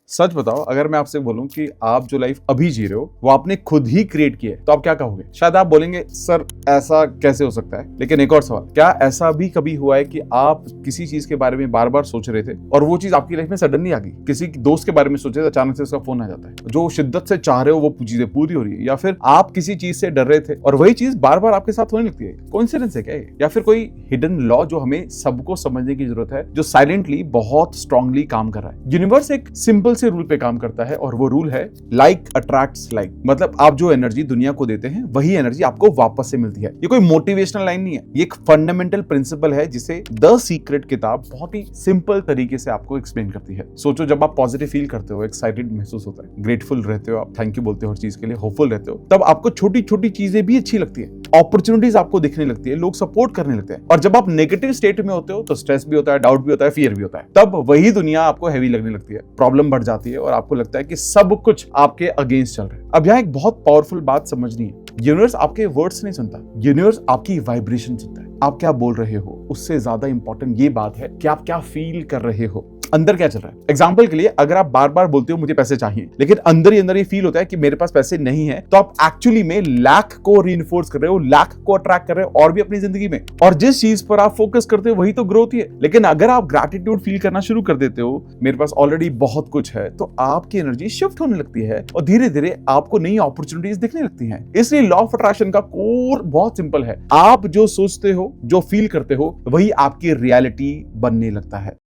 सच बताओ, अगर मैं आपसे बोलूं कि आप जो लाइफ अभी जी रहे हो वो आपने खुद ही क्रिएट की है, तो आप क्या कहोगे? शायद आप बोलेंगे सर ऐसा कैसे हो सकता है। लेकिन एक और सवाल, क्या ऐसा भी कभी हुआ है कि आप किसी चीज के बारे में बार बार सोच रहे थे और वो चीज आपकी लाइफ में सडनली आ गई? किसी दोस्त के बारे में सोचे थे, अचानक से उसका फोन आ जाता है, जो शिद्दत से चाह रहे हो वो चीजें पूरी हो रही है। या फिर आप किसी चीज से डर रहे थे और वही चीज बार बार आपके साथ होने लगती है। कोइंसिडेंस है क्या ये? या फिर कोई हिडन लॉ जो हमें सबको समझने की जरूरत है, जो साइलेंटली बहुत स्ट्रांगली काम कर रहा है? यूनिवर्स एक सिंपल से रूल पे काम करता है और वो रूल है लाइक अट्रैक्ट्स लाइक। मतलब आप जो एनर्जी दुनिया को देते हैं वही एनर्जी आपको वापस से मिलती है। ये कोई मोटिवेशनल लाइन नहीं है, ये एक फंडामेंटल प्रिंसिपल है जिसे द सीक्रेट किताब बहुत ही सिंपल तरीके से आपको एक्सप्लेन करती है। सोचो, जब आप पॉजिटिव फील करते हो, एक्साइटेड महसूस होता है, ग्रेटफुल रहते हो, आप थैंक यू बोलते हो हर चीज के लिए, होपफुल रहते हो, तब आपको छोटी छोटी चीजें भी अच्छी लगती है, अपॉर्चुनिटीज आपको दिखने लगती है, लोग सपोर्ट करने लगते हैं। और जब आप नेगेटिव स्टेट में होते हो तो स्ट्रेस भी होता है, डाउट भी होता है, फियर भी होता है। तब वही दुनिया आपको हैवी लगने लगती है, प्रॉब्लम बढ़ जाती है और आपको लगता है कि सब कुछ आपके अगेंस्ट चल रहा है। अब यहाँ एक बहुत पावरफुल बात समझनी है, यूनिवर्स आपके वर्ड्स नहीं सुनता, यूनिवर्स आपकी वाइब्रेशन सुनता है। आप क्या बोल रहे हो, उससे ज्यादा इंपॉर्टेंट ये बात है कि आप क्या फील कर रहे हो, अंदर क्या चल रहा है। एग्जाम्पल के लिए, अगर आप बार बार बोलते हो मुझे पैसे चाहिए, लेकिन अंदर ही अंदर ये फील होता है कि मेरे पास पैसे नहीं है, तो आप एक्चुअली में लैक को रीइंफोर्स कर रहे हो, लैक को अट्रैक्ट कर रहे हो और भी अपनी जिंदगी में। और जिस चीज पर आप फोकस करते हो वही तो ग्रोथ ही है। लेकिन अगर आप ग्रैटिट्यूड फील करना शुरू कर देते हो, मेरे पास ऑलरेडी बहुत कुछ है, तो आपकी एनर्जी शिफ्ट होने लगती है और धीरे धीरे आपको नई अपॉर्चुनिटीज दिखने लगती हैं। इसलिए लॉ ऑफ अट्रैक्शन का कोर बहुत सिंपल है, आप जो सोचते हो, जो फील करते हो, वही आपकी रियलिटी बनने लगता है।